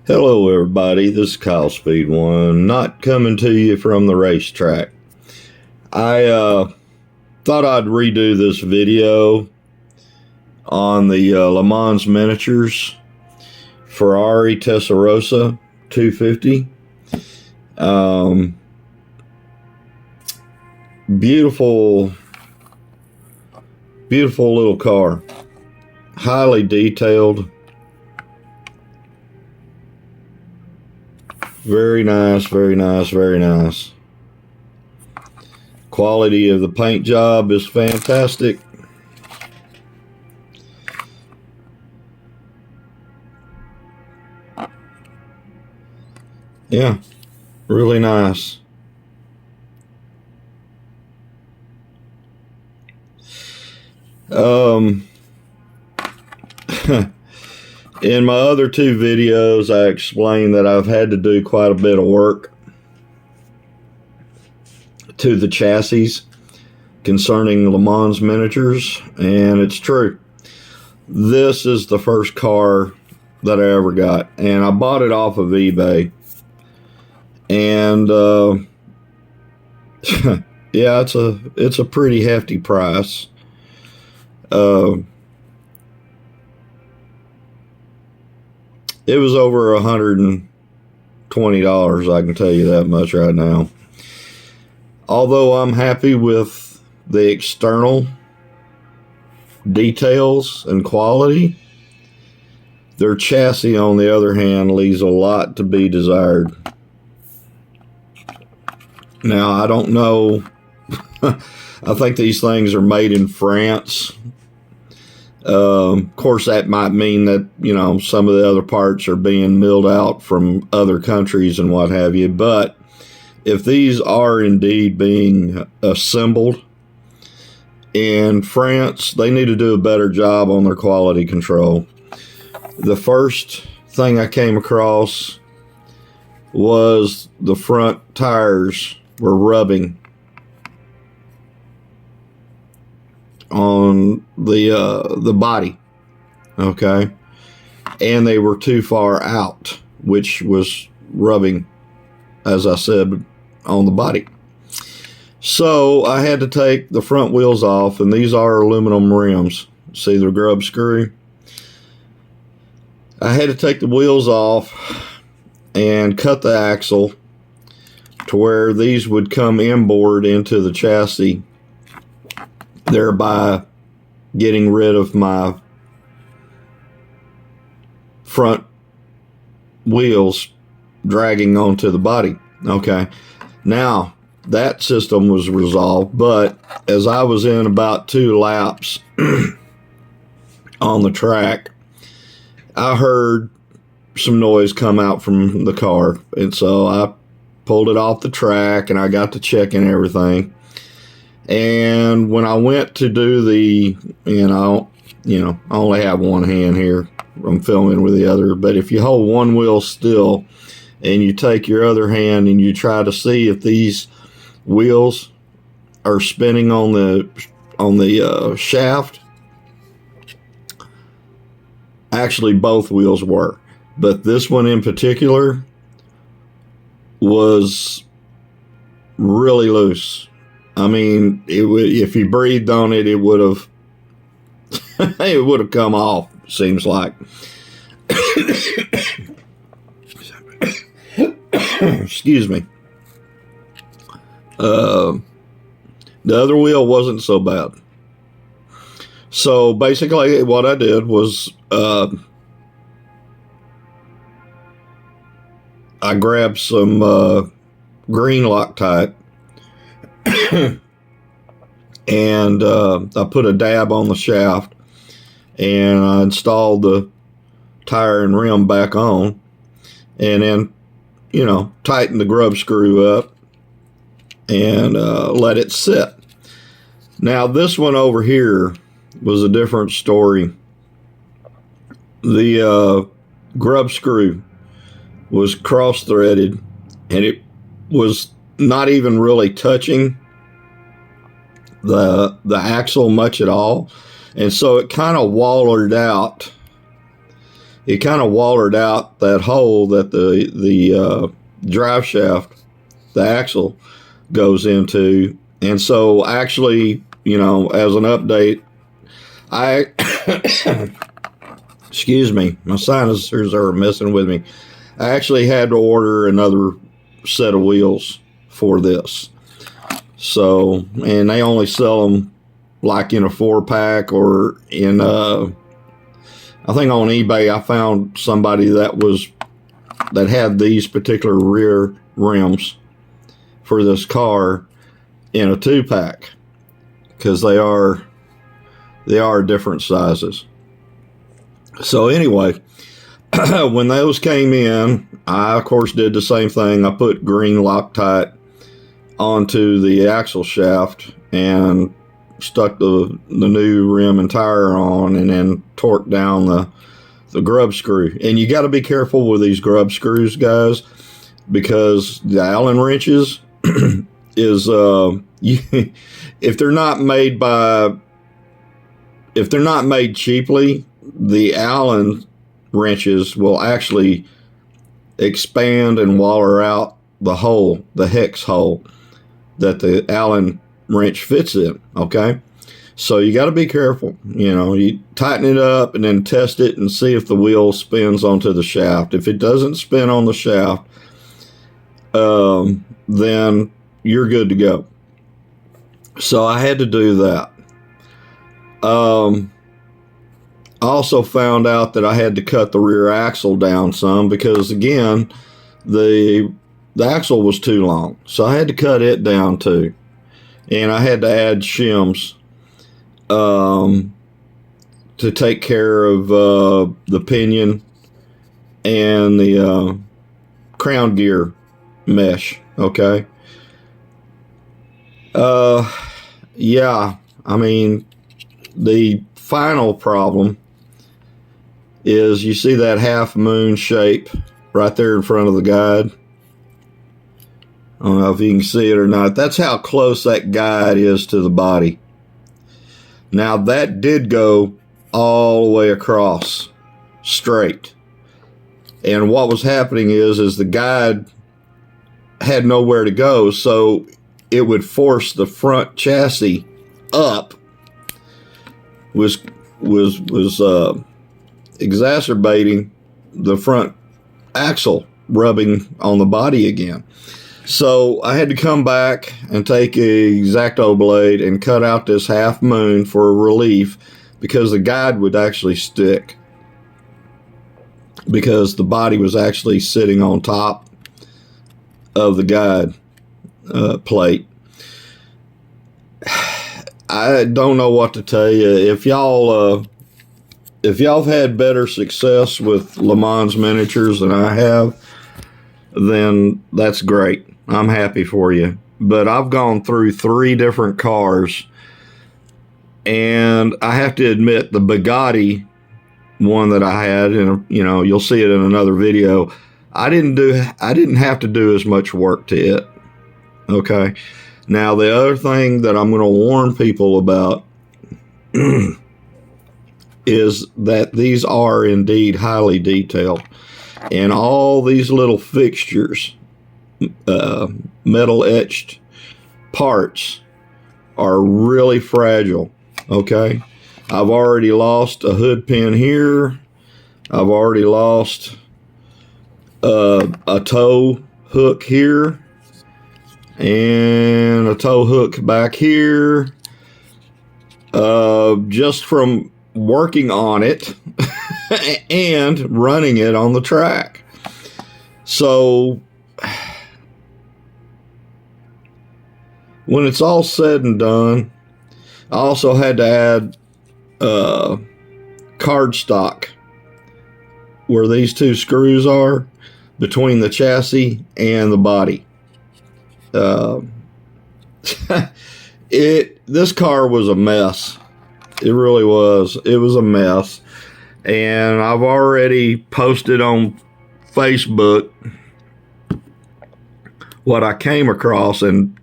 Hello everybody, this is Kyle Speed One, not coming to you from the racetrack. I thought I'd redo this video on the Mans Miniatures Ferrari Testarossa 250. Beautiful little car, highly detailed. Very nice, very nice, very nice. Quality of the paint job is fantastic. Yeah, really nice. In my other two videos, I explained that I've had to do quite a bit of work to the chassis concerning Le Mans Miniatures, and it's true. This is the first car that I ever got, and I bought it off of eBay. And yeah, it's a pretty hefty price. It was over $120, I can tell you that much right now. Although I'm happy with the external details and quality, their chassis, on the other hand, leaves a lot to be desired. Now, I don't know. I think these things are made in France. Of course, that might mean that, you know, some of the other parts are being milled out from other countries and what have you. But if these are indeed being assembled in France, they need to do a better job on their quality control. The first thing I came across was the front tires were rubbing on the body, okay, and they were too far out, which was rubbing, as I said, on the body. So I had to take the front wheels off, and these are aluminum rims. See the grub screw? I had to take the wheels off and cut the axle to where these would come inboard into the chassis, thereby getting rid of my front wheels dragging onto the body. Okay, now that system was resolved, but as I was in about 2 laps on the track, I heard some noise come out from the car, and so I pulled it off the track and I got to checking everything. And when I went to do the, I only have one hand here. I'm filming with the other. But if you hold one wheel still and you take your other hand and you try to see if these wheels are spinning on the shaft, actually both wheels were. But this one in particular was really loose. I mean, if you breathed on it, it would have it would have come off, seems like. Excuse me. The other wheel wasn't so bad. So basically what I did was I grabbed some green Loctite and I put a dab on the shaft, and I installed the tire and rim back on, and then, tightened the grub screw up and let it sit. Now this one over here was a different story. The grub screw was cross-threaded, and it was not even really touching the axle much at all, and so it kind of wallered out it kind of wallered out that hole that the drive shaft, the axle, goes into. And so actually, as an update, I excuse me, my sinuses are messing with me. I actually had to order another set of wheels for this. So, and they only sell them like in a 4-pack or in I think on eBay I found somebody that had these particular rear rims for this car in a 2-pack, because they are different sizes. So anyway, when those came in, I of course did the same thing. I put green Loctite onto the axle shaft and stuck the new rim and tire on, and then torqued down the grub screw. And you got to be careful with these grub screws, guys, because the Allen wrenches is if they're not made cheaply, the Allen wrenches will actually expand and waller out the hole, the hex hole that the Allen wrench fits in. Okay, so you got to be careful. You tighten it up and then test it and see if the wheel spins onto the shaft. If it doesn't spin on the shaft, then you're good to go. So I had to do that. I also found out that I had to cut the rear axle down some, because again, the axle was too long. So I had to cut it down too. And I had to add shims to take care of the pinion and the crown gear mesh. Okay. Yeah, I mean, the final problem is, you see that half moon shape right there in front of the guide? I don't know if you can see it or not. That's how close that guide is to the body. Now that did go all the way across straight. And what was happening is the guide had nowhere to go, so it would force the front chassis up, was exacerbating the front axle rubbing on the body again. So I had to come back and take a X-Acto blade and cut out this half moon for relief, because the guide would actually stick, because the body was actually sitting on top of the guide plate. I don't know what to tell you. If y'all have had better success with Le Mans Miniatures than I have, then that's great. I'm happy for you. But I've gone through 3 different cars, and I have to admit, the Bugatti one that I had, and you'll see it in another video, I didn't have to do as much work to it. Okay. Now, the other thing that I'm going to warn people about is that these are indeed highly detailed, and all these little fixtures, metal etched parts, are really fragile. Okay. I've already lost a hood pin here. I've already lost a toe hook here, and a toe hook back here, just from working on it and running it on the track. So when it's all said and done, I also had to add cardstock where these 2 screws are, between the chassis and the body. This car was a mess. It really was. It was a mess. And I've already posted on Facebook what I came across, and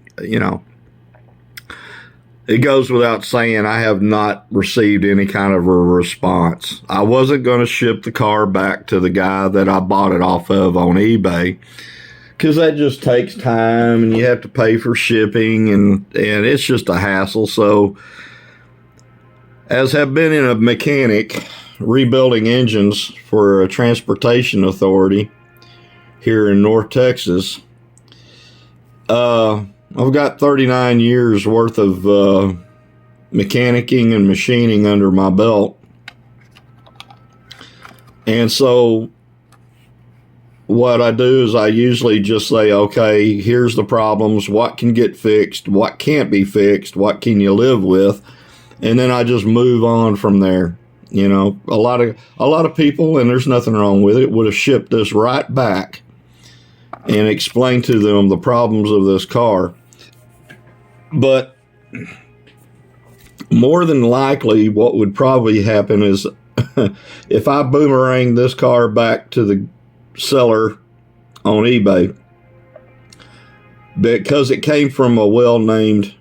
it goes without saying, I have not received any kind of a response. I wasn't going to ship the car back to the guy that I bought it off of on eBay, because that just takes time and you have to pay for shipping, and it's just a hassle. So, as have been in a mechanic rebuilding engines for a transportation authority here in North Texas, I've got 39 years worth of mechanicking and machining under my belt. And so what I do is I usually just say, okay, here's the problems, what can get fixed, what can't be fixed, what can you live with, and then I just move on from there. You know, a lot of people, and there's nothing wrong with it, would have shipped this right back and explained to them the problems of this car. But more than likely, what would probably happen is if I boomerang this car back to the seller on eBay, because it came from a well-named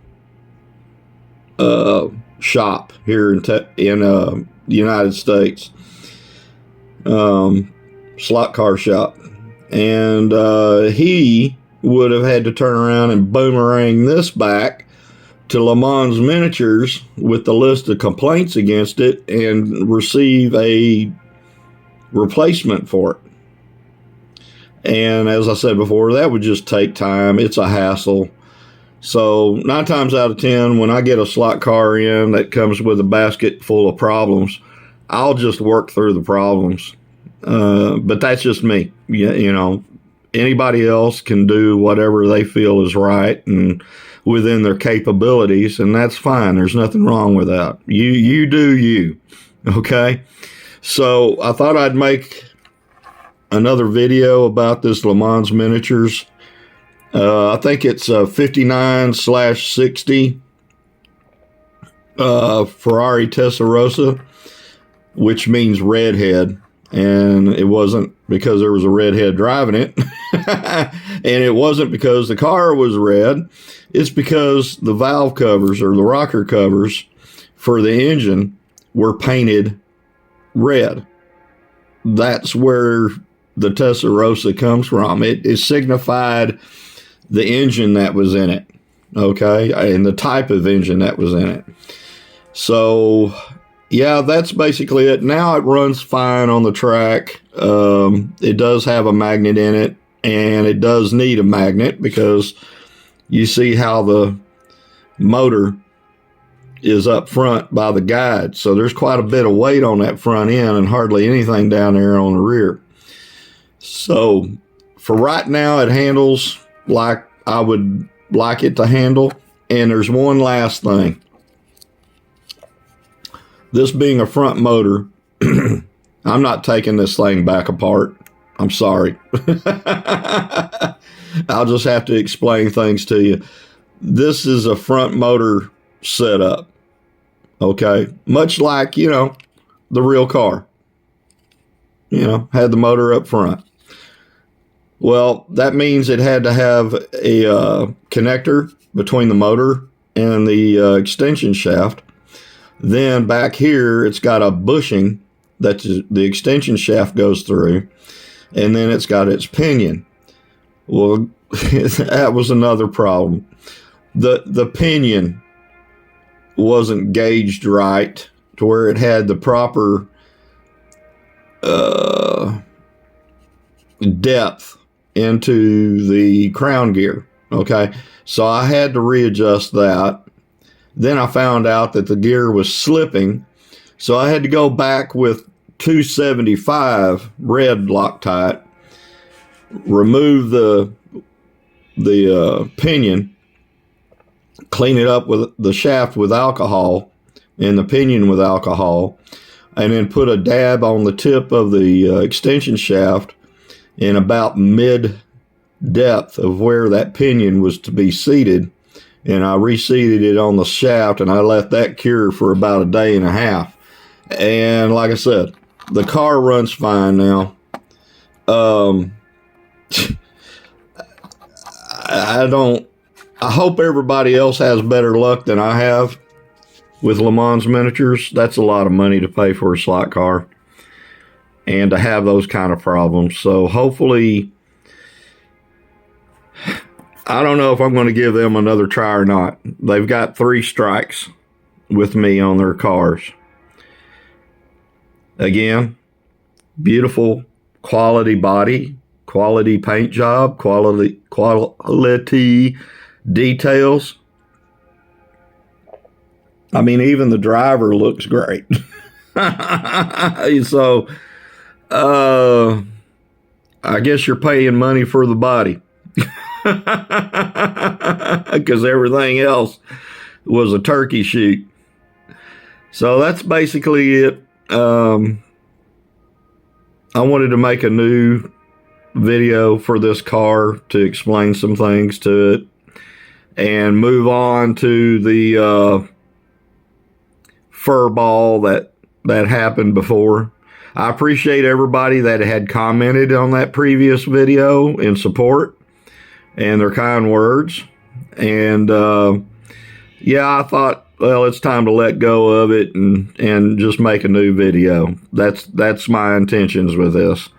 shop here in the United States, slot car shop, and he would have had to turn around and boomerang this back to Mans Miniatures with the list of complaints against it and receive a replacement for it. And as I said before, that would just take time. It's a hassle. So 9 times out of 10, when I get a slot car in that comes with a basket full of problems, I'll just work through the problems. But that's just me. You know, anybody else can do whatever they feel is right and within their capabilities, and that's fine. There's nothing wrong with that. You do you. Okay? So I thought I'd make another video about this Mans Miniatures. I think it's a 59/60 Ferrari Testarossa, which means redhead. And it wasn't because there was a redhead driving it. And it wasn't because the car was red. It's because the valve covers or the rocker covers for the engine were painted red. That's where the Testarossa comes from. It signified the engine that was in it, okay, and the type of engine that was in it. So, yeah, that's basically it. Now it runs fine on the track. It does have a magnet in it, and it does need a magnet because you see how the motor is up front by the guide. So there's quite a bit of weight on that front end and hardly anything down there on the rear. So for right now, it handles like I would like it to handle. And there's one last thing. This being a front motor, I'm not taking this thing back apart. I'm sorry. I'll just have to explain things to you. This is a front motor setup. Okay. Much like, you know, the real car. You know, had the motor up front. Well, that means it had to have a connector between the motor and the extension shaft. Then back here, it's got a bushing that the extension shaft goes through, and then it's got its pinion. Well, that was another problem. The pinion wasn't gauged right to where it had the proper depth into the crown gear. Okay, so I had to readjust that. Then I found out that the gear was slipping, so I had to go back with 275 red Loctite, remove the pinion, clean it up with the shaft with alcohol and the pinion with alcohol, and then put a dab on the tip of the extension shaft in about mid depth of where that pinion was to be seated. And I reseated it on the shaft, and I let that cure for about a day and a half. And like I said, the car runs fine now. I I hope everybody else has better luck than I have with Le Mans Miniatures. That's a lot of money to pay for a slot car and to have those kind of problems. So hopefully, I don't know if I'm going to give them another try or not. They've got 3 strikes with me on their cars. Again, beautiful quality body, quality paint job, quality details. I mean, even the driver looks great. So, I guess you're paying money for the body. Because everything else was a turkey shoot. So that's basically it. I wanted to make a new video for this car to explain some things to it and move on to the fur ball that happened before. I appreciate everybody that had commented on that previous video in support and their kind words. And yeah, I thought, well, it's time to let go of it and just make a new video. That's my intentions with this.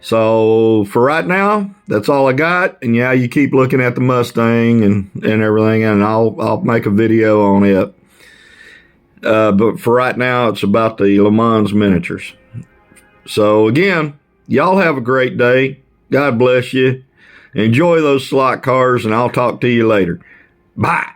So for right now, that's all I got. And yeah, you keep looking at the Mustang and everything, and I'll make a video on it. But for right now, it's about the Le Mans Miniatures. So again, y'all have a great day. God bless you. Enjoy those slot cars, and I'll talk to you later. Bye.